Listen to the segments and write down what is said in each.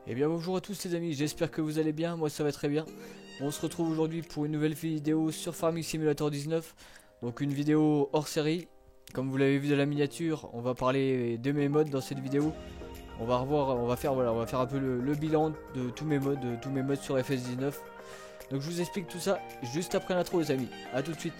Eh bien bonjour à tous les amis, j'espère que vous allez bien, moi ça va très bien. On se retrouve aujourd'hui pour une nouvelle vidéo sur Farming Simulator 19. Donc une vidéo hors série. Comme vous l'avez vu de la miniature, on va parler de mes mods dans cette vidéo. On va revoir, on va faire un peu le bilan de tous mes mods sur FS19. Donc je vous explique tout ça juste après l'intro les amis. A tout de suite.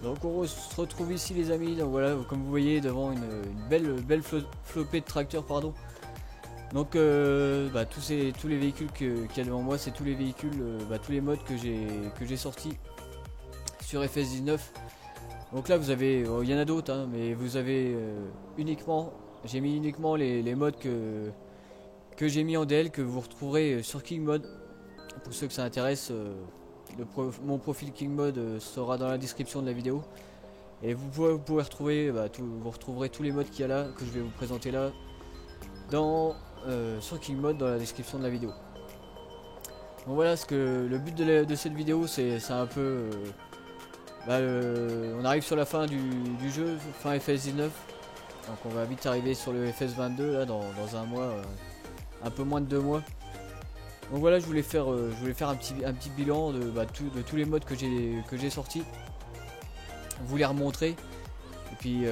Donc on se retrouve ici les amis, donc voilà comme vous voyez devant une belle flopée de tracteurs pardon. Donc tous les véhicules qu'il y a devant moi, c'est tous les véhicules, tous les mods que j'ai sortis sur FS19. Donc là vous avez, il y en a d'autres hein, mais vous avez j'ai mis uniquement les mods que j'ai mis en DL que vous retrouverez sur King Mod. Pour ceux que ça intéresse, mon profil King Mod sera dans la description de la vidéo. Et vous pouvez retrouver, vous retrouverez tous les mods qu'il y a là, que je vais vous présenter là, sur King Mod dans la description de la vidéo. Donc voilà, le but de cette vidéo, c'est un peu... on arrive sur la fin du jeu, fin FS19. Donc on va vite arriver sur le FS22 là, dans un mois, un peu moins de 2 mois. Donc voilà, je voulais faire un petit bilan de tous les mods que j'ai sortis, vous les remontrer. Et puis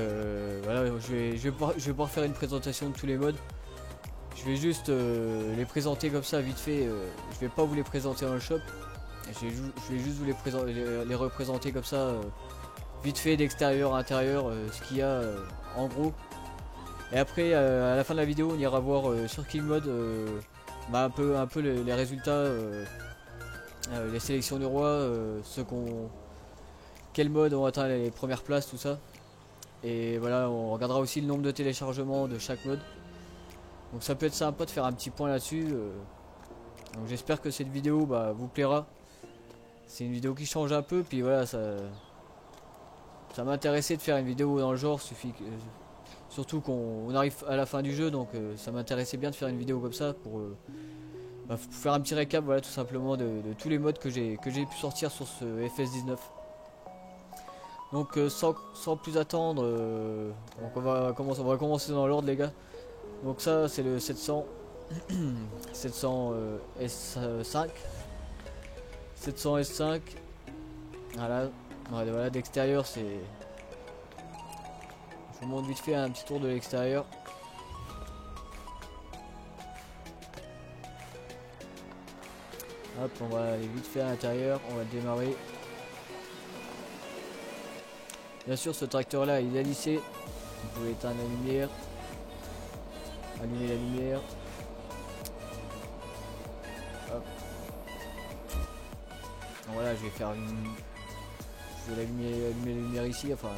voilà, je vais pouvoir faire une présentation de tous les mods. Je vais juste les présenter comme ça vite fait. Je vais pas vous les présenter dans le shop. Je vais juste vous les représenter comme ça vite fait d'extérieur à intérieur, ce qu'il y a en gros. Et après à la fin de la vidéo, on ira voir sur King Mod un peu les résultats, les sélections de roi, quel mode ont atteint les premières places, tout ça. Et voilà, on regardera aussi le nombre de téléchargements de chaque mode. Donc ça peut être sympa de faire un petit point là-dessus. Donc j'espère que cette vidéo vous plaira. C'est une vidéo qui change un peu, puis voilà, ça m'intéressait de faire une vidéo dans le genre, surtout qu'on arrive à la fin du jeu, donc ça m'intéressait bien de faire une vidéo comme ça pour faire un petit récap, voilà, tout simplement de tous les mods que j'ai pu sortir sur ce FS19. Donc sans plus attendre, donc on va commencer dans l'ordre les gars. Donc ça c'est le 700 S5 700 S5. Voilà, d'extérieur c'est... Je vous montre vite fait un petit tour de l'extérieur. Hop, on va aller vite fait à l'intérieur, on va démarrer. Bien sûr ce tracteur là il est lissé. Vous pouvez éteindre la lumière. Allumer la lumière. Hop. Donc voilà, je vais allumer la lumière ici. Enfin,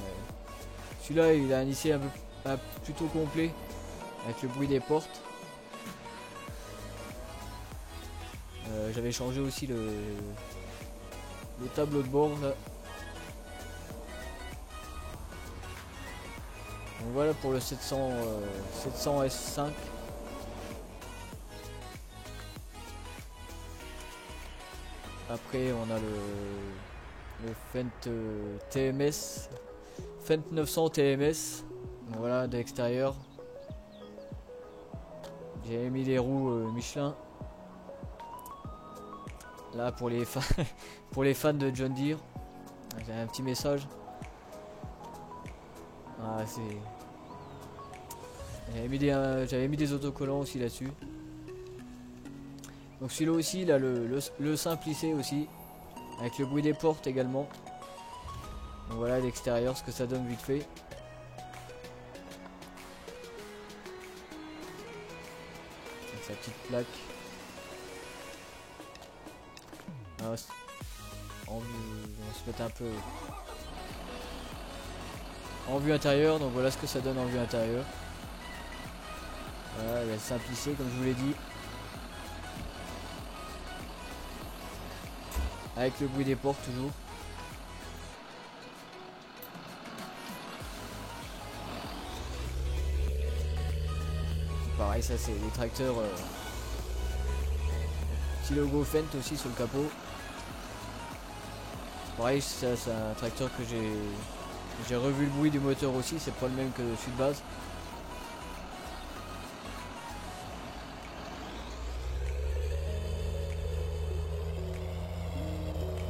celui-là il a un lissé plutôt complet avec le bruit des portes. J'avais changé aussi le tableau de bord là. Donc voilà pour le 700 S5. Après on a le Fendt TMS, Fendt 900 TMS. Donc voilà, de l'extérieur. J'ai mis les roues Michelin. Là pour les fans de John Deere, j'ai un petit message. J'avais mis des autocollants aussi là-dessus. Donc celui-là aussi, il a le simple lissé aussi, avec le bruit des portes également. Donc voilà l'extérieur, ce que ça donne vite fait. Avec sa petite plaque. On va se mettre un peu en vue intérieure, donc voilà ce que ça donne en vue intérieure. Voilà, il a simplifié comme je vous l'ai dit. avec le bruit des portes toujours. Pareil, ça c'est les tracteurs. Petit logo Fendt aussi sur le capot. Pareil, ça c'est un tracteur que j'ai revu le bruit du moteur aussi, c'est pas le même que celui de base.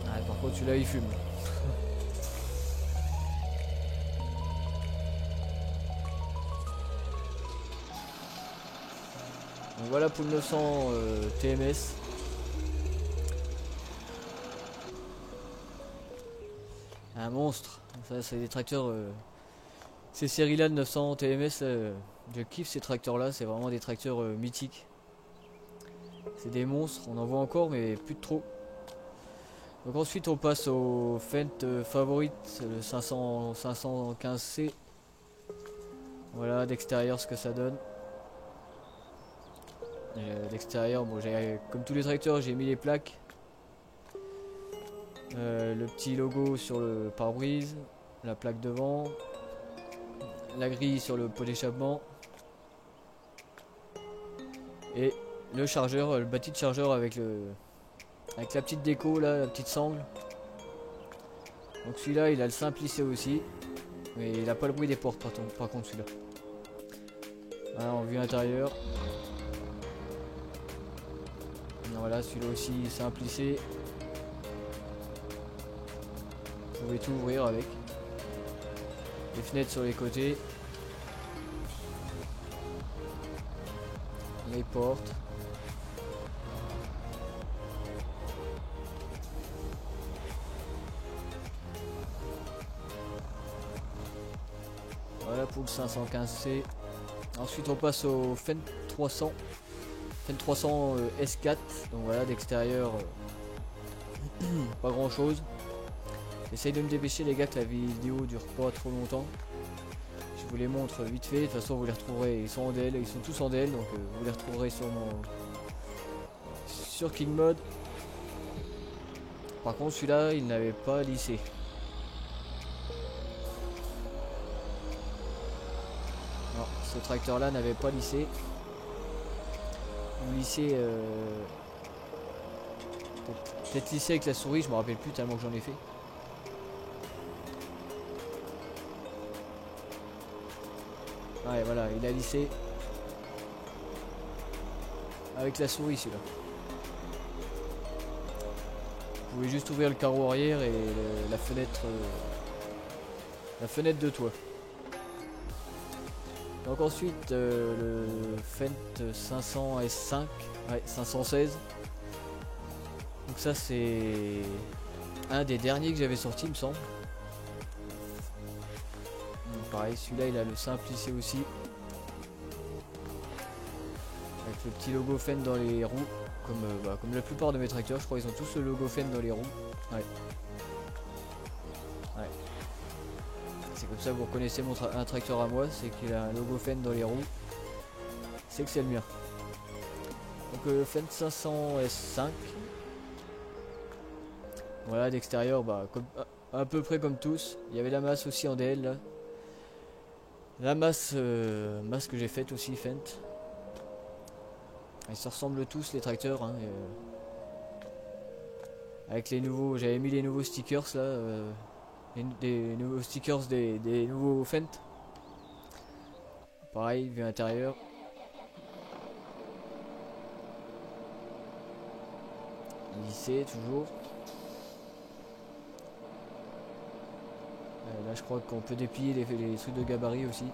Ah, par contre celui-là il fume. Donc voilà pour le 900 TMS. Un monstre. Ça c'est des tracteurs. Ces séries-là de 900 TMS, je kiffe ces tracteurs-là. C'est vraiment des tracteurs mythiques. C'est des monstres. On en voit encore, mais plus de trop. Donc ensuite on passe au Fendt Favorite, le 515C. Voilà d'extérieur ce que ça donne. D'extérieur, bon, comme tous les tracteurs, j'ai mis les plaques. Le petit logo sur le pare-brise, la plaque devant, la grille sur le pot d'échappement et le chargeur, le bâti de chargeur avec la petite déco là, la petite sangle. Donc celui-là il a le simple lissé aussi, mais il a pas le bruit des portes par contre celui-là. Voilà, en vue intérieure. Voilà, celui-là aussi simple lissé. Vous pouvez tout ouvrir avec. Les fenêtres sur les côtés. Les portes. Voilà pour le 515C. Ensuite on passe au Fendt 300. Fendt 300 S4. Donc voilà, d'extérieur pas grand chose. J'essaye de me dépêcher les gars, que la vidéo dure pas trop longtemps. Je vous les montre vite fait. De toute façon vous les retrouverez, ils sont en DL, ils sont tous en DL, donc vous les retrouverez sur King Mode. Par contre celui-là il n'avait pas lissé. Non, ce tracteur là n'avait pas lissé. Ou lissé peut-être lissé avec la souris, je me rappelle plus tellement que j'en ai fait. Ouais voilà, il a lissé avec la souris celui-là. Vous pouvez juste ouvrir le carreau arrière et la fenêtre de toit. Donc ensuite le Fendt 500 S5, ouais 516. Donc ça c'est un des derniers que j'avais sorti il me semble. Pareil, celui-là il a le simple lissé aussi. Avec le petit logo Fendt dans les roues. Comme la plupart de mes tracteurs, je crois qu'ils ont tous le logo Fendt dans les roues. Ouais. Ouais. C'est comme ça que vous reconnaissez un tracteur à moi, c'est qu'il a un logo Fendt dans les roues. C'est que c'est le mien. Donc le Fendt 500 S5. Voilà, d'extérieur, à peu près comme tous. Il y avait la masse aussi en DL là. La masse que j'ai faite aussi Fendt. Ils se ressemblent tous les tracteurs hein, avec les nouveaux, j'avais mis les nouveaux stickers là, des nouveaux stickers des nouveaux Fendt. Pareil, vue intérieure. Lissé toujours. Là je crois qu'on peut déplier les trucs de gabarit aussi.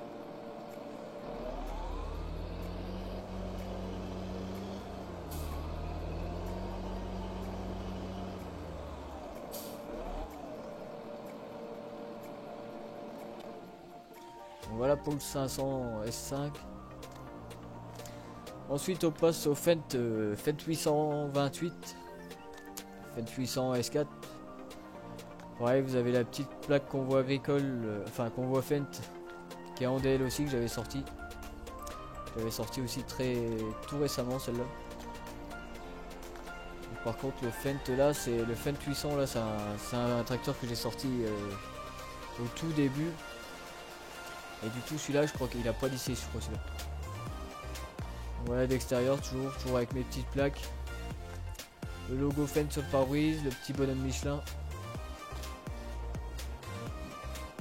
Donc voilà pour le 500 S5. Ensuite on passe au Fendt 828. Fendt 800 S4. Ouais, vous avez la petite plaque convoi agricole, enfin convoi Fendt qui est en DL aussi que j'avais sorti. J'avais sorti aussi tout récemment celle-là. Par contre le Fendt là, c'est le Fendt 800 là, c'est un tracteur que j'ai sorti au tout début. Et du tout celui-là je crois qu'il a pas lissé, je crois celui-là. Voilà d'extérieur toujours avec mes petites plaques. Le logo Fendt sur le pare-brise, le petit bonhomme Michelin.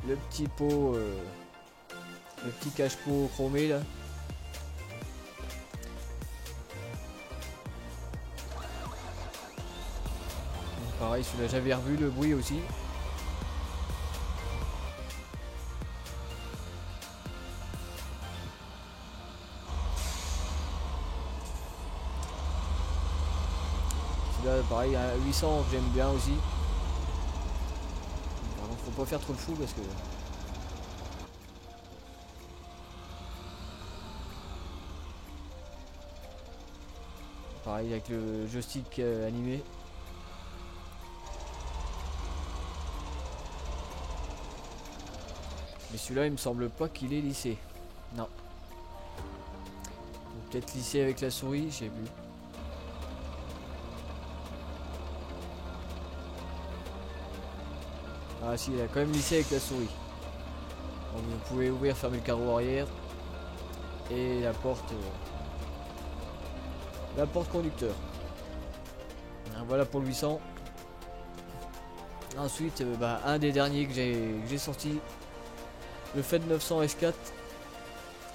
Le petit pot, le petit cache-pot chromé là. Donc, pareil, celui-là j'avais revu le bruit aussi. Celui-là pareil, à 800 j'aime bien aussi. Par contre, faut pas faire trop le fou parce que pareil avec le joystick animé. Mais celui-là il me semble pas qu'il est lissé. Non. Peut-être lissé avec la souris, j'ai vu. Ah si, il a quand même lissé avec la souris. Donc vous pouvez ouvrir, fermer le carreau arrière. Et la porte conducteur. Voilà pour le 800. Ensuite un des derniers que j'ai sorti, le Fendt 900 S4. Donc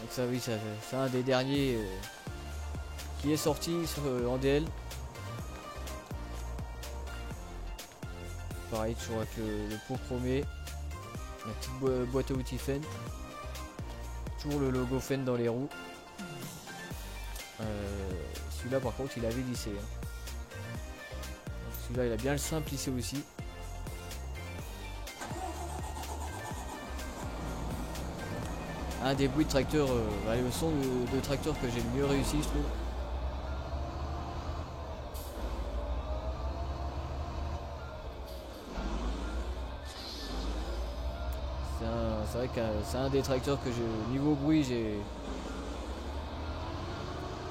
ça oui, c'est un des derniers qui est sorti en DL. Pareil, toujours avec le pot chromé, la petite boîte à outils Fendt. Toujours le logo Fendt dans les roues. Celui-là par contre il avait lissé. Celui-là il a bien le simple lissé aussi. Un des bruits de tracteur, le son de tracteur que j'ai le mieux réussi je trouve. C'est vrai que c'est un des tracteurs que niveau bruit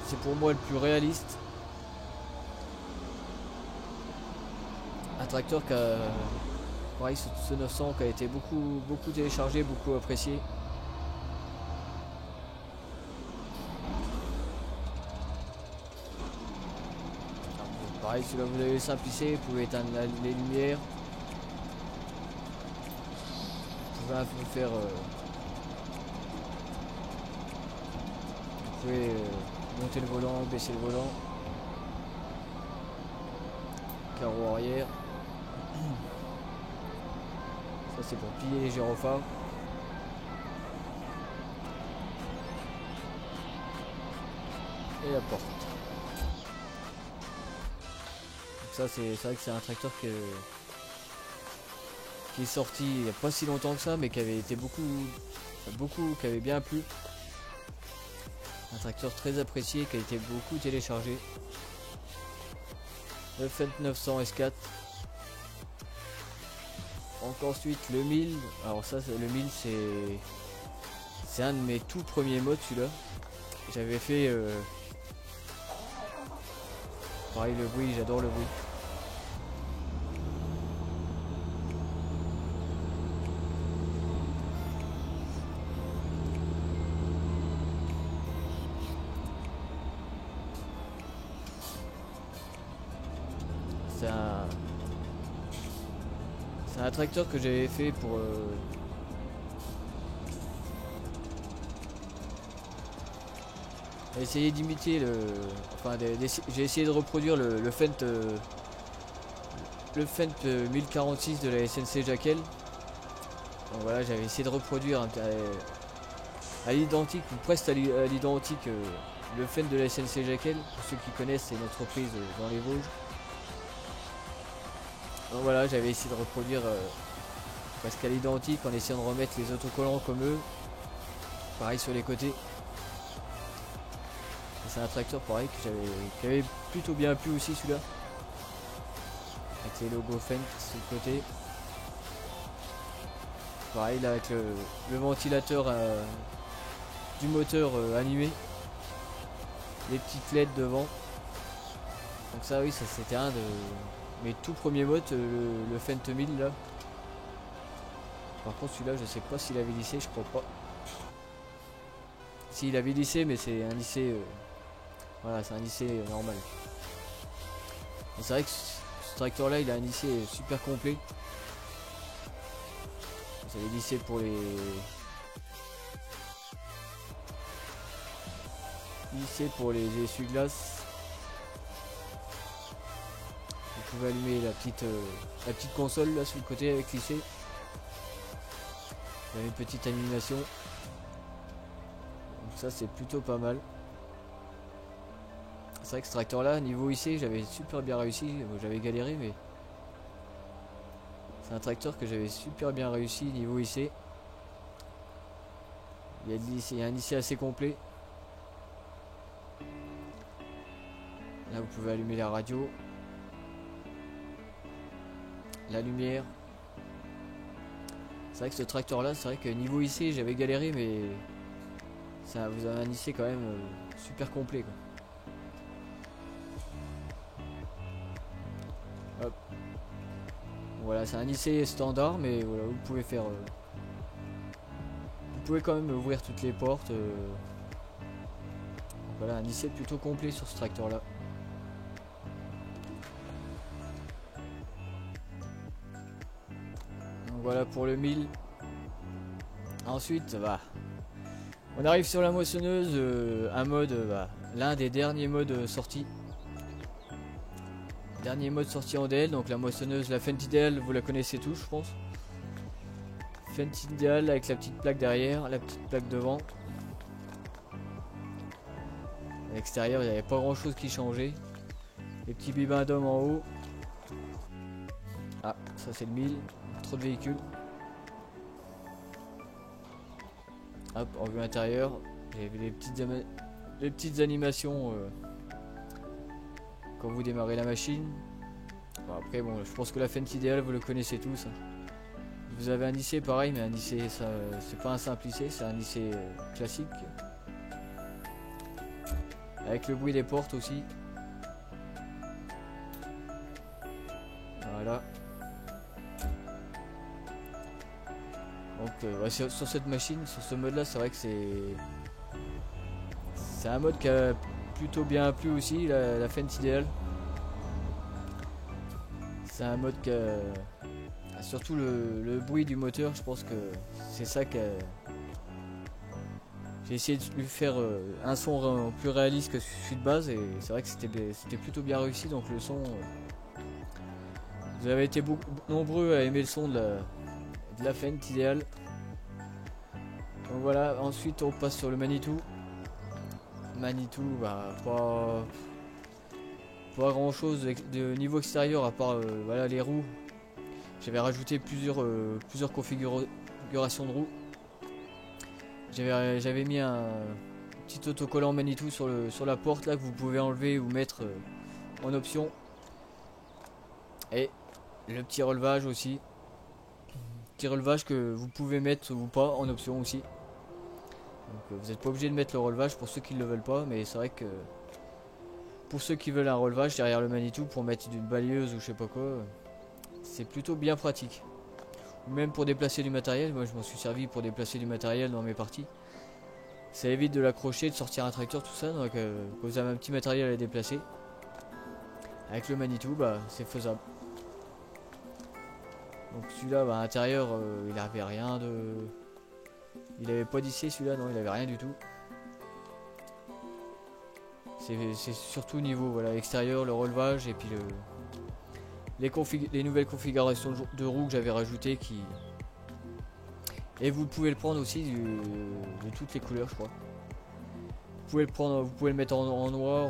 c'est pour moi le plus réaliste. Un tracteur qui a pareil ce 900 qui a été beaucoup téléchargé, beaucoup apprécié. Pareil, celui-là vous avez le simple lissé, vous pouvez éteindre les lumières. Vous pouvez faire vous pouvez monter le volant, baisser le volant. Carreau arrière. Ça c'est pour plier les gyrophares. Et la porte. Donc ça c'est vrai que c'est un tracteur qui est sorti il n'y a pas si longtemps que ça, mais qui avait été qui avait bien plu. Un tracteur très apprécié qui a été beaucoup téléchargé. Le Fendt 900 S4. Encore ensuite le 1000. Alors ça le 1000 c'est un de mes tout premiers modes celui-là. J'avais fait pareil le bruit, j'adore le bruit. C'est un tracteur que j'avais fait pour essayer d'imiter j'ai essayé de reproduire le Fendt 1046 de la SNC Jackel. Donc voilà, j'avais essayé de reproduire à l'identique ou presque à l'identique le Fendt de la SNC Jackel. Pour ceux qui connaissent, c'est une entreprise dans les Vosges. Donc voilà, j'avais essayé de reproduire presque à l'identique en essayant de remettre les autocollants comme eux. Pareil sur les côtés. C'est un tracteur pareil qui avait plutôt bien plu aussi celui-là. Avec les logos Fendt sur le côté. Pareil là avec le ventilateur du moteur animé. Les petites LED devant. Donc ça oui, ça c'était un de mes tout premiers modes, le Fent 1000 là. Par contre celui-là je sais pas s'il avait lissé, je crois pas. Si, il avait lissé, mais c'est un lissé voilà, c'est un lissé normal. C'est vrai que ce tracteur là il a un lissé super complet. Vous avez lissé pour les essuie-glaces. Vous pouvez allumer la petite console là sur le côté avec lissé. Vous avez une petite animation. Donc ça c'est plutôt pas mal. C'est vrai que ce tracteur là, niveau IC, j'avais super bien réussi. J'avais galéré, mais c'est un tracteur que j'avais super bien réussi niveau IC. Il y a un IC assez complet. Là vous pouvez allumer la radio, la lumière. C'est vrai que ce tracteur là, c'est vrai que niveau IC j'avais galéré, mais ça vous avez un IC quand même super complet quoi. Hop. Voilà, c'est un IC standard, mais voilà, vous pouvez faire vous pouvez quand même ouvrir toutes les portes. Voilà, un IC plutôt complet sur ce tracteur là. Donc voilà pour le 1000. Ensuite on arrive sur la moissonneuse, un mode, l'un des derniers modes sortis. Dernier mode sorti en DL, donc la moissonneuse, la Fent Ideal, vous la connaissez tous je pense. Fent Ideal avec la petite plaque derrière, la petite plaque devant. À l'extérieur il n'y avait pas grand chose qui changeait. Les petits bibins d'hommes en haut. Ah, ça c'est le 1000, trop de véhicules. Hop, en vue intérieure, il y avait les petites animations quand vous démarrez la machine. Bon, après bon, je pense que la Fent Ideal vous le connaissez tous. Vous avez un IC pareil, mais un IC c'est pas un simple IC, c'est un IC classique. Avec le bruit des portes aussi. Voilà. Donc ouais, sur cette machine, sur ce mode là, c'est vrai que c'est un mode qui a plutôt bien plu aussi, la Fent Ideal. C'est un mode qui a surtout le bruit du moteur, je pense que c'est ça que j'ai essayé de lui faire un son plus réaliste que celui de base, et c'est vrai que c'était plutôt bien réussi. Donc le son, vous avez été nombreux à aimer le son de la Fent Ideal. Donc voilà, ensuite on passe sur le Manitou. Pas grand chose de niveau extérieur à part voilà, les roues. J'avais rajouté plusieurs configurations de roues. J'avais mis un petit autocollant Manitou sur la porte là, que vous pouvez enlever ou mettre en option. Et le petit relevage aussi. Petit relevage que vous pouvez mettre ou pas en option aussi. Donc vous n'êtes pas obligé de mettre le relevage pour ceux qui ne le veulent pas, mais c'est vrai que pour ceux qui veulent un relevage derrière le Manitou pour mettre une balayeuse ou je sais pas quoi, c'est plutôt bien pratique. Ou même pour déplacer du matériel, moi je m'en suis servi pour déplacer du matériel dans mes parties. Ça évite de l'accrocher, de sortir un tracteur, tout ça, donc quand vous avez un petit matériel à déplacer, avec le Manitou, c'est faisable. Donc celui-là, à l'intérieur, il avait rien de... Il avait pas d'IC celui-là, non, il avait rien du tout. C'est surtout niveau voilà, extérieur, le relevage et puis les nouvelles configurations de roues que j'avais rajoutées qui... Et vous pouvez le prendre aussi de toutes les couleurs je crois. Vous pouvez le prendre, vous pouvez le mettre en noir,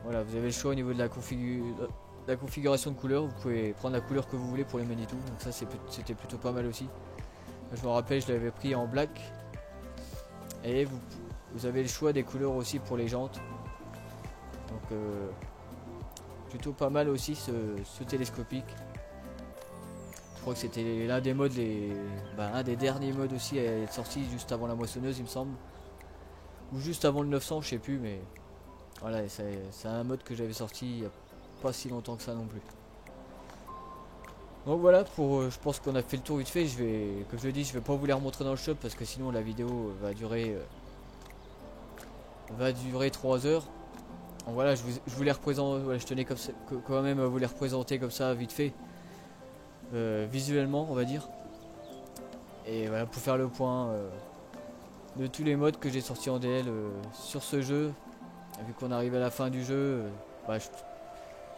voilà, vous avez le choix au niveau de la configuration de couleur. Vous pouvez prendre la couleur que vous voulez pour les Manitou, donc ça c'était plutôt pas mal aussi. Je me rappelle, je l'avais pris en black. Et vous avez le choix des couleurs aussi pour les jantes. Donc plutôt pas mal aussi ce télescopique. Je crois que c'était l'un des modes, un des derniers modes aussi à être sorti juste avant la moissonneuse il me semble. Ou juste avant le 900, je sais plus, mais voilà, c'est un mode que j'avais sorti pas si longtemps que ça non plus. Donc voilà, je pense qu'on a fait le tour vite fait. Comme je le dis, je vais pas vous les remontrer dans le shop parce que sinon la vidéo va durer 3 heures. Donc voilà, je vous les représente, voilà, je tenais comme ça, quand même à vous les représenter comme ça vite fait, visuellement on va dire. Et voilà, pour faire le point de tous les modes que j'ai sortis en DL sur ce jeu. Vu qu'on arrive à la fin du jeu,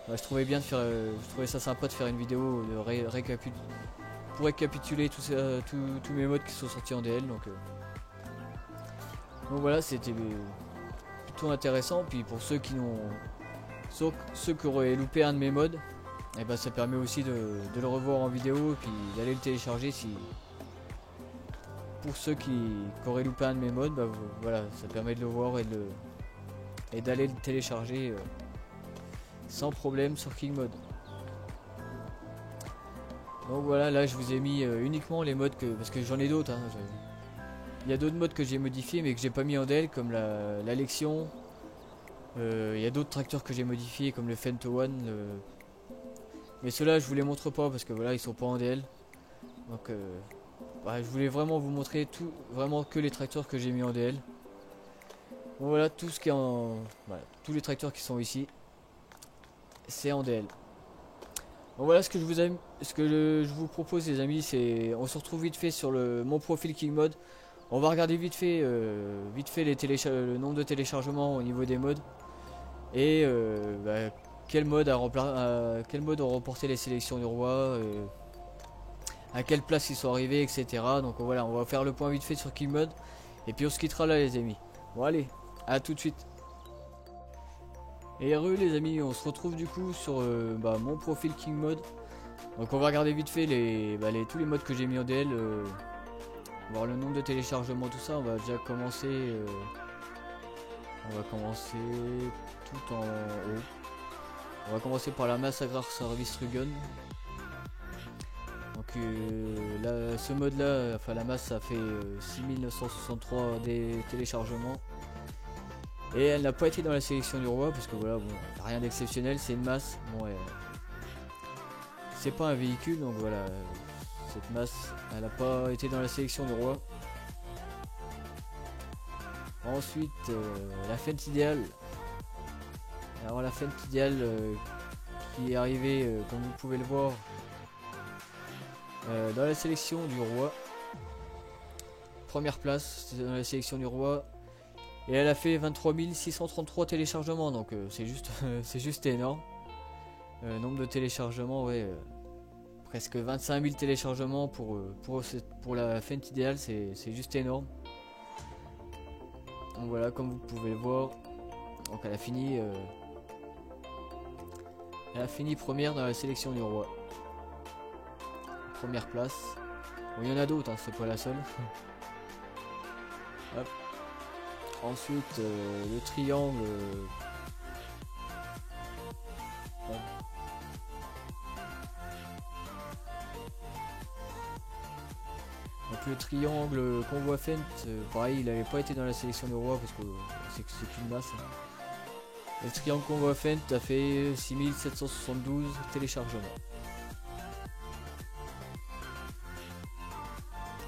je trouvais bien de faire, je trouvais ça sympa de faire une vidéo pour récapituler tous mes modes qui sont sortis en DL. Donc voilà, c'était plutôt intéressant. Puis pour ceux qui auraient loupé un de mes modes, et ben ça permet aussi de le revoir en vidéo et puis d'aller le télécharger si. Pour ceux qui auraient loupé un de mes modes, voilà, ça permet de le voir et d'aller le télécharger sans problème sur King Mode. Donc voilà, là je vous ai mis uniquement les modes parce que j'en ai d'autres. Hein, il y a d'autres modes que j'ai modifiés mais que j'ai pas mis en DL comme la Lexion. Il y a d'autres tracteurs que j'ai modifiés comme le Fento One. Mais ceux-là je vous les montre pas parce que voilà, ils sont pas en DL. Donc je voulais vraiment vous montrer vraiment que les tracteurs que j'ai mis en DL. Bon, voilà, tout ce qui est tous les tracteurs qui sont ici, c'est en DL. Bon voilà ce que je vous propose les amis, c'est on se retrouve vite fait sur mon profil King Mode. On va regarder vite fait le nombre de téléchargements au niveau des modes et quel mode ont remporté les sélections du roi, à quelle place ils sont arrivés, etc. Donc voilà, on va faire le point vite fait sur King Mode et puis on se quittera là les amis. Bon allez, à tout de suite. Et les amis, on se retrouve du coup sur mon profil King Mode. Donc on va regarder vite fait tous les modes que j'ai mis en DL, voir le nombre de téléchargements, tout ça. On va déjà commencer tout en haut. On va commencer par la Massacre Service Rugun. Donc ce mode là, enfin la masse, ça fait 6963 des téléchargements. Et elle n'a pas été dans la sélection du roi parce que voilà, bon, rien d'exceptionnel, c'est une masse. Bon, c'est pas un véhicule, donc voilà, cette masse, elle n'a pas été dans la sélection du roi. Ensuite, la fente idéale. Alors la fente idéale qui est arrivée, comme vous pouvez le voir, dans la sélection du roi. Première place, c'est dans la sélection du roi. Et elle a fait 23 633 téléchargements, donc c'est juste énorme. Nombre de téléchargements, ouais, presque 25 000 téléchargements pour la fente idéale, c'est juste énorme. Donc voilà, comme vous pouvez le voir, donc elle a fini première dans la sélection du roi. Première place. Bon, il y en a d'autres, hein, c'est pas la seule. Hop. Ensuite, le triangle. Donc le triangle convoi Fent, pareil, il n'avait pas été dans la sélection du roi parce que c'est une masse. Hein. Le triangle convoi Fent a fait 6772 téléchargements.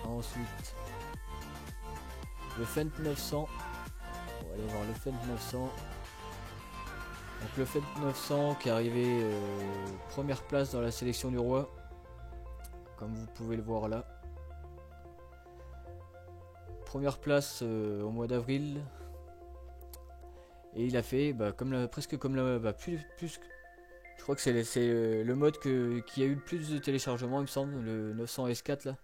Ensuite, le Fent 900. On va aller voir le Fent 900. Donc le Fent 900 qui est arrivé première place dans la sélection du roi. Comme vous pouvez le voir là. Première place au mois d'avril. Et il a fait presque comme plus. Je crois que c'est le mode qui a eu le plus de téléchargements, il me semble, le 900 S4 là.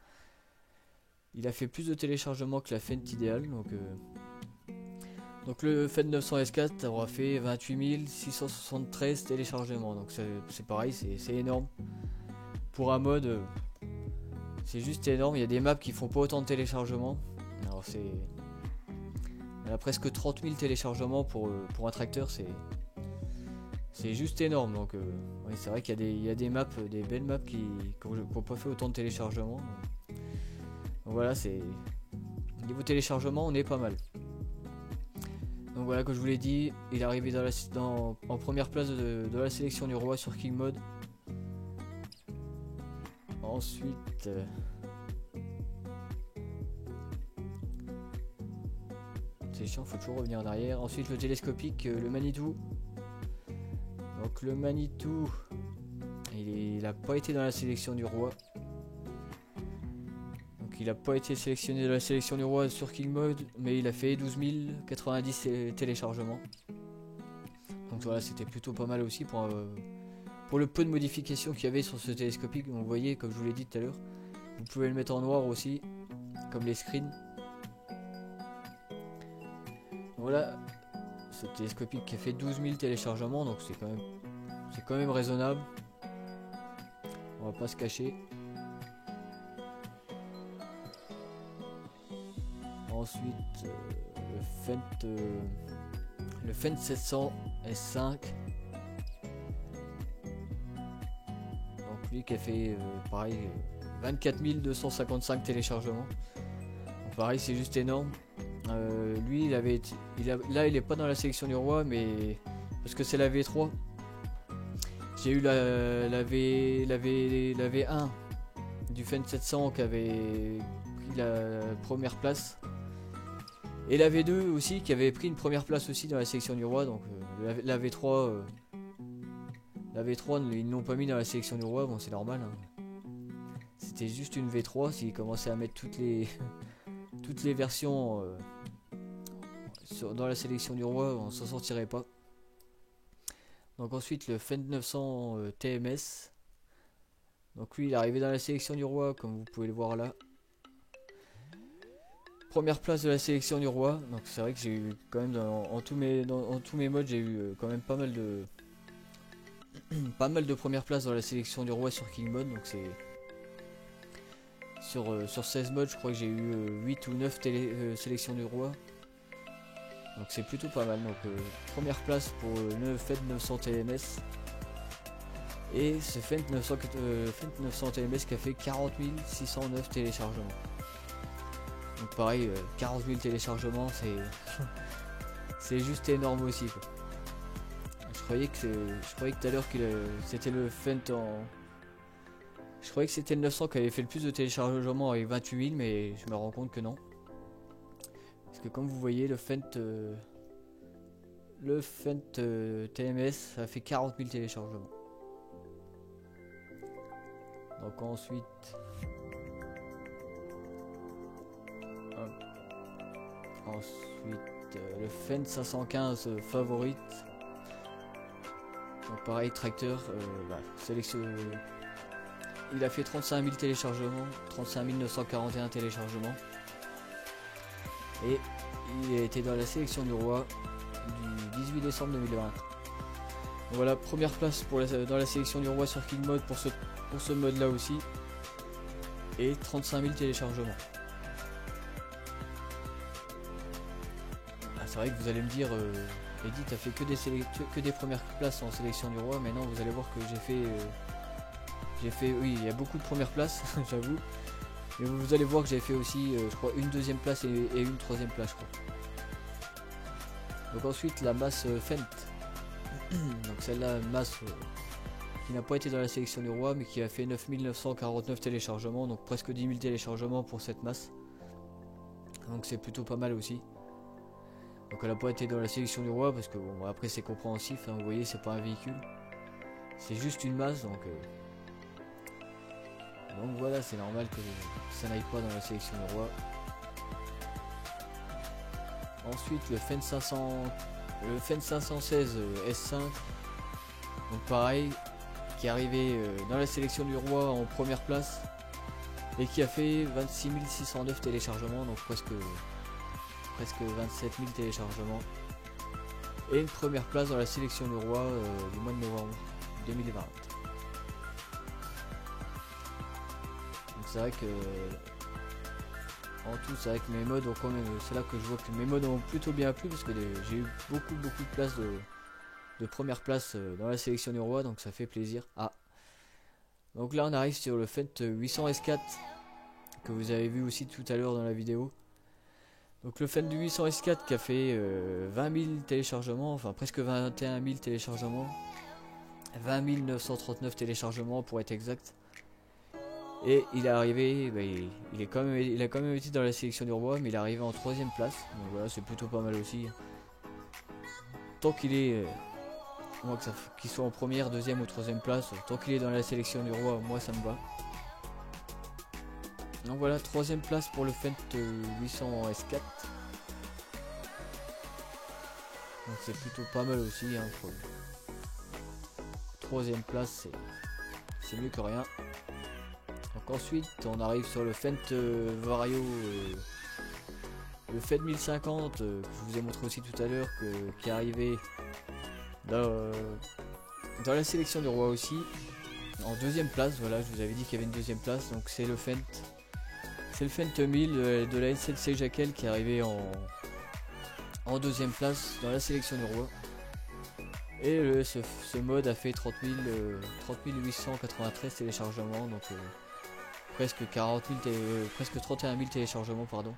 Il a fait plus de téléchargements que la Fent idéale, donc le Fent 900 S4 aura fait 28 673 téléchargements, donc c'est pareil, c'est énorme. Pour un mode, c'est juste énorme, il y a des maps qui font pas autant de téléchargements. Alors elle a presque 30 000 téléchargements pour un tracteur, c'est juste énorme. Donc oui, c'est vrai qu'il y a des maps, des belles maps qui n'ont pas fait autant de téléchargements. Donc voilà, niveau téléchargement, on est pas mal. Donc voilà, comme je vous l'ai dit, il est arrivé en première place de la sélection du roi sur King Mode. Ensuite, c'est chiant, faut toujours revenir en arrière. Ensuite, le télescopique, le Manitou. Donc le Manitou, il a pas été dans la sélection du roi. Donc il a pas été sélectionné de la sélection du roi sur King Mode, mais il a fait 12 090 téléchargements. Donc voilà, c'était plutôt pas mal aussi pour le peu de modifications qu'il y avait sur ce télescopique. Donc vous voyez, comme je vous l'ai dit tout à l'heure, vous pouvez le mettre en noir aussi, comme les screens. Voilà, ce télescopique qui a fait 12 000 téléchargements, donc c'est quand même raisonnable. On va pas se cacher. Ensuite, le Fendt 700 S5. Donc lui qui a fait pareil 24 255 téléchargements. Donc pareil, c'est juste énorme. Lui là il est pas dans la sélection du roi, mais parce que c'est la V3. J'ai eu la V1 du Fendt 700 qui avait pris la première place, et la V2 aussi qui avait pris une première place aussi dans la sélection du roi. Donc la V3 ils n'ont pas mis dans la sélection du roi. Bon, c'est normal, hein. C'était juste une V3. S'ils commençaient à mettre toutes les versions dans la sélection du roi, on s'en sortirait pas. Donc ensuite le Fendt 900 TMS. Donc lui il est arrivé dans la sélection du roi, comme vous pouvez le voir là. Première place de la sélection du roi. Donc c'est vrai que j'ai eu quand même en tous mes modes, j'ai eu quand même pas mal de premières places dans la sélection du roi sur King Mode. Donc c'est sur 16 modes, je crois que j'ai eu 8 ou 9 sélections du roi. Donc c'est plutôt pas mal. Donc première place pour le Fendt 900 TMS. Et ce Fendt 900 TMS qui a fait 40 609 téléchargements. Donc pareil, 40 000 téléchargements, c'est juste énorme aussi, quoi. Je croyais que tout à l'heure que c'était le Fendt Je croyais que c'était le 900 qui avait fait le plus de téléchargements avec 28 000, mais je me rends compte que non. Parce que comme vous voyez, le Fendt TMS a fait 40 000 téléchargements. Donc ensuite, le Fendt 515 Favorite. Donc pareil, tracteur, il a fait 35 000 téléchargements, 35 941 téléchargements. Et il a été dans la sélection du roi du 18 décembre 2020. Donc voilà, première place dans la sélection du roi sur King Mode pour ce mode là aussi. Et 35 000 téléchargements. Ah, c'est vrai que vous allez me dire, Eddy, t'as fait que des premières places en sélection du roi, mais non, vous allez voir que j'ai fait, oui, il y a beaucoup de premières places, j'avoue. Mais vous allez voir que j'ai fait aussi, je crois, une deuxième place et une troisième place, je crois. Donc ensuite, la masse Fendt. Donc celle-là, masse qui n'a pas été dans la sélection du roi, mais qui a fait 9 949 téléchargements, donc presque 10 000 téléchargements pour cette masse. Donc c'est plutôt pas mal aussi. Donc elle n'a pas été dans la sélection du roi, parce que bon, après c'est compréhensif, hein, vous voyez, c'est pas un véhicule. C'est juste une masse, donc voilà, c'est normal que ça n'aille pas dans la sélection du roi. Ensuite le Fendt 516 S5. Donc pareil, qui est arrivé dans la sélection du roi en première place. Et qui a fait 26 609 téléchargements, donc presque 27 000 téléchargements. Et une première place dans la sélection du roi du mois de novembre 2020. C'est vrai que en tout, c'est vrai que mes modes ont quand même, c'est là que je vois que mes modes ont plutôt bien plu, parce que j'ai eu beaucoup de places de première place dans la sélection du roi, donc ça fait plaisir. Ah, donc là on arrive sur le Fendt 800 S4 que vous avez vu aussi tout à l'heure dans la vidéo. Donc le Fend du 800 S4 qui a fait 20 000 téléchargements, enfin presque 21 000 téléchargements, 20 939 téléchargements pour être exact. Et il est arrivé, bah, il a quand même été dans la sélection du roi, mais il est arrivé en 3ème place. Donc voilà, c'est plutôt pas mal aussi. Tant qu'il est, moi qu'il soit en première, 2ème ou 3ème place, tant qu'il est dans la sélection du roi, moi ça me va. Donc voilà, 3ème place pour le Fend 800 S4. Donc c'est plutôt pas mal aussi. Hein, 3ème place, c'est mieux que rien. Donc ensuite, on arrive sur le Fend Vario, le Fend 1050 que je vous ai montré aussi tout à l'heure, qui est arrivé dans la sélection du roi aussi, en 2ème place. Voilà, je vous avais dit qu'il y avait une 2ème place. Donc c'est le Fend 1000 de la SLC Jackel qui est arrivé en 2ème place dans la sélection du roi. Et ce mode a fait 30 893 téléchargements, donc presque 31 000 téléchargements, pardon.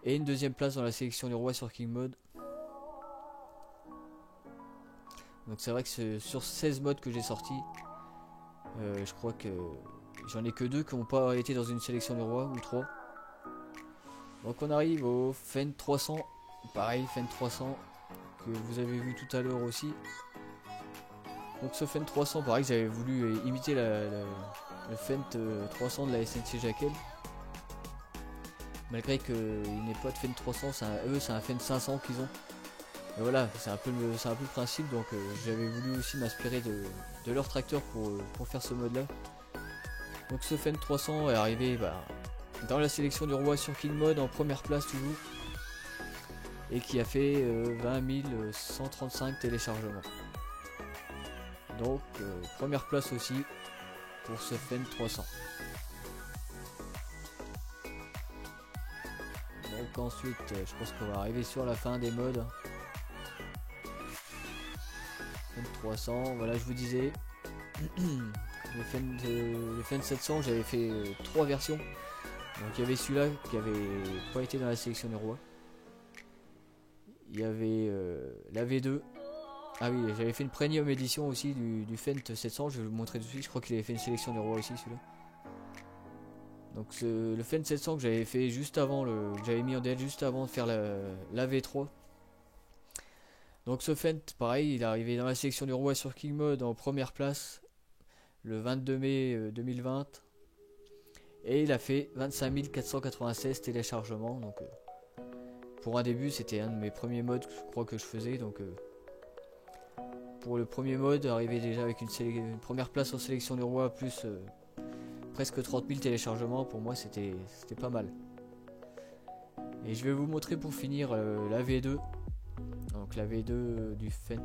Et une 2ème place dans la sélection du roi sur King Mode. Donc c'est vrai que sur 16 modes que j'ai sortis, je crois que j'en ai que 2 qui n'ont pas été dans une sélection du roi, ou 3. Donc on arrive au Fend 300, pareil, Fend 300 que vous avez vu tout à l'heure aussi. Donc ce Fend 300, pareil, j'avais voulu imiter le Fend 300 de la SNC Jackel. Malgré qu'il n'est pas de Fend 300, c'est un Fend 500 qu'ils ont. Et voilà, c'est un peu le principe, donc j'avais voulu aussi m'inspirer de leur tracteur pour faire ce mode là. Donc ce Fend 300 est arrivé dans la sélection du roi sur King Mode en première place toujours. Et qui a fait 20 135 téléchargements. Donc première place aussi pour ce Fend 300. Donc ensuite je pense qu'on va arriver sur la fin des modes. Fend 300, voilà, je vous disais le Fend 700, j'avais fait 3 versions. Donc il y avait celui-là qui avait pas été dans la sélection du roi. Il y avait la V2. Ah oui, j'avais fait une premium édition aussi du Fend 700, je vais vous montrer tout de suite. Je crois qu'il avait fait une sélection du roi aussi celui-là. Donc le Fend 700 que j'avais fait juste avant, j'avais mis en DL juste avant de faire la V3. Donc ce Fend, pareil, il est arrivé dans la sélection du roi sur King Mode en première place le 22 mai 2020. Et il a fait 25 496 téléchargements. Donc pour un début, c'était un de mes premiers modes, je crois, que je faisais. Donc pour le premier mode, arriver déjà avec une première place en sélection du roi, plus presque 30 000 téléchargements, pour moi c'était pas mal. Et je vais vous montrer pour finir la V2. Donc la V2 du Fend.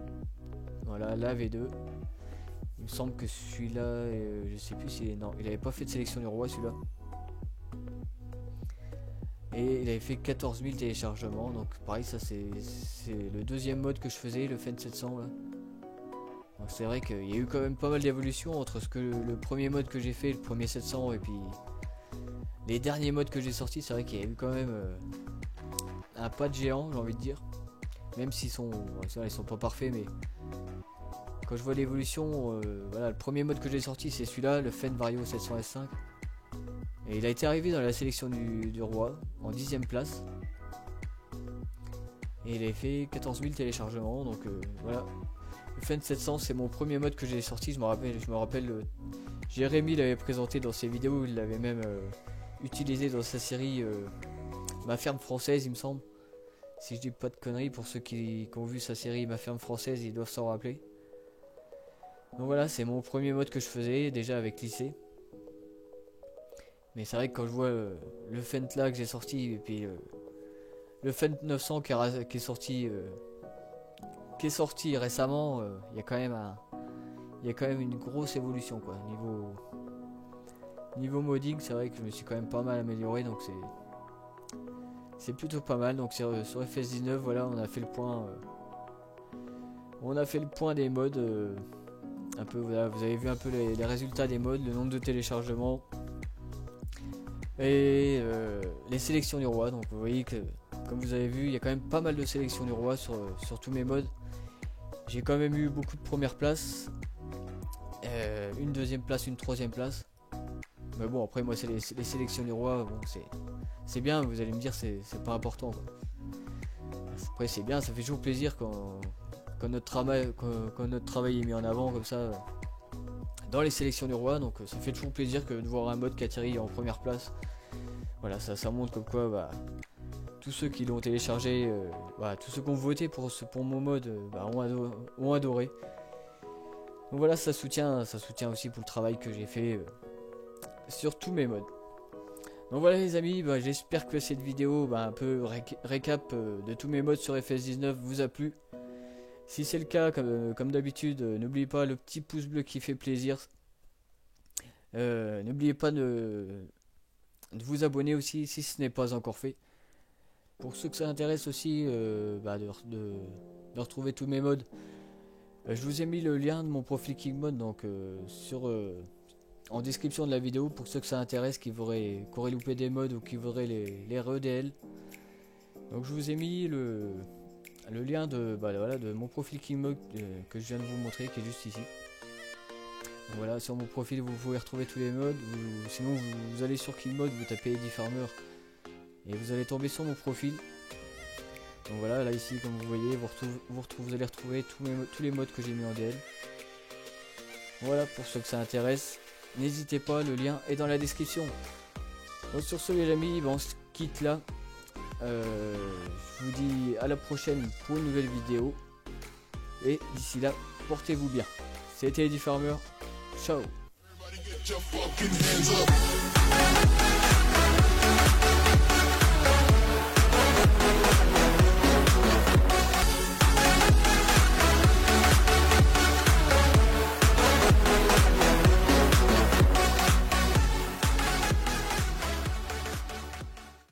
Voilà, la V2. Il me semble que celui-là, je sais plus si... Non, il avait pas fait de sélection du roi celui-là. Et il avait fait 14 000 téléchargements. Donc pareil, ça c'est le 2ème mode que je faisais, le Fend 700 là. Donc c'est vrai qu'il y a eu quand même pas mal d'évolution entre le premier mode que j'ai fait, le premier 700, et puis les derniers modes que j'ai sortis. C'est vrai qu'il y a eu quand même un pas de géant, j'ai envie de dire. Même s'ils sont pas parfaits, mais quand je vois l'évolution, voilà, le premier mode que j'ai sorti c'est celui-là, le Fend Vario 700 S5. Et il a été arrivé dans la sélection du roi en 10ème place. Et il avait fait 14 000 téléchargements, donc voilà. Le Fend 700 c'est mon premier mode que j'ai sorti, je me rappelle Jérémy l'avait présenté dans ses vidéos, il l'avait même utilisé dans sa série Ma ferme française, il me semble. Si je dis pas de conneries, pour ceux qui ont vu sa série Ma ferme française, ils doivent s'en rappeler. Donc voilà, c'est mon premier mode que je faisais déjà avec lycée. Mais c'est vrai que quand je vois le Fend là que j'ai sorti, et puis le Fend 900 qui est sorti récemment, il y a quand même une grosse évolution quoi. Niveau modding, c'est vrai que je me suis quand même pas mal amélioré, donc c'est plutôt pas mal. Donc sur FS19, voilà, on a fait le point des modes. Un peu, voilà, vous avez vu un peu les résultats des modes, le nombre de téléchargements et les sélections du roi. Donc vous voyez que comme vous avez vu, il y a quand même pas mal de sélection du roi sur tous mes modes. J'ai quand même eu beaucoup de premières places, une deuxième place, une troisième place. Mais bon, après moi c'est les sélections du roi, bon, c'est bien, vous allez me dire c'est pas important quoi. Après c'est bien, ça fait toujours plaisir quand notre travail est mis en avant comme ça dans les sélections du roi, donc ça fait toujours plaisir que de voir un mode qui atterrit en première place. Voilà, ça montre comme quoi bah, tous ceux qui l'ont téléchargé, tous ceux qui ont voté pour mon mode ont adoré. Donc voilà, ça soutient aussi pour le travail que j'ai fait sur tous mes modes. Donc voilà les amis, j'espère que cette vidéo un peu récap de tous mes modes sur FS19 vous a plu. Si c'est le cas, comme d'habitude, n'oubliez pas le petit pouce bleu qui fait plaisir. N'oubliez pas de vous abonner aussi si ce n'est pas encore fait. Pour ceux que ça intéresse aussi de retrouver tous mes modes, je vous ai mis le lien de mon profil Kingmod donc en description de la vidéo pour ceux que ça intéresse, qui auraient loupé des modes ou qui voudraient les REDL. Donc je vous ai mis le lien de mon profil Kingmod que je viens de vous montrer, qui est juste ici. Donc voilà, sur mon profil vous pouvez retrouver tous les modes, sinon vous allez sur Kingmod, vous tapez Eddie Farmer et vous allez tomber sur mon profil. Donc voilà, là ici comme vous voyez, vous allez retrouver tous les modes que j'ai mis en DL. Voilà, pour ceux que ça intéresse, n'hésitez pas, le lien est dans la description. Donc sur ce les amis, on se quitte là. Je vous dis à la prochaine pour une nouvelle vidéo. Et d'ici là, portez-vous bien. C'était Eddie Farmer. Ciao.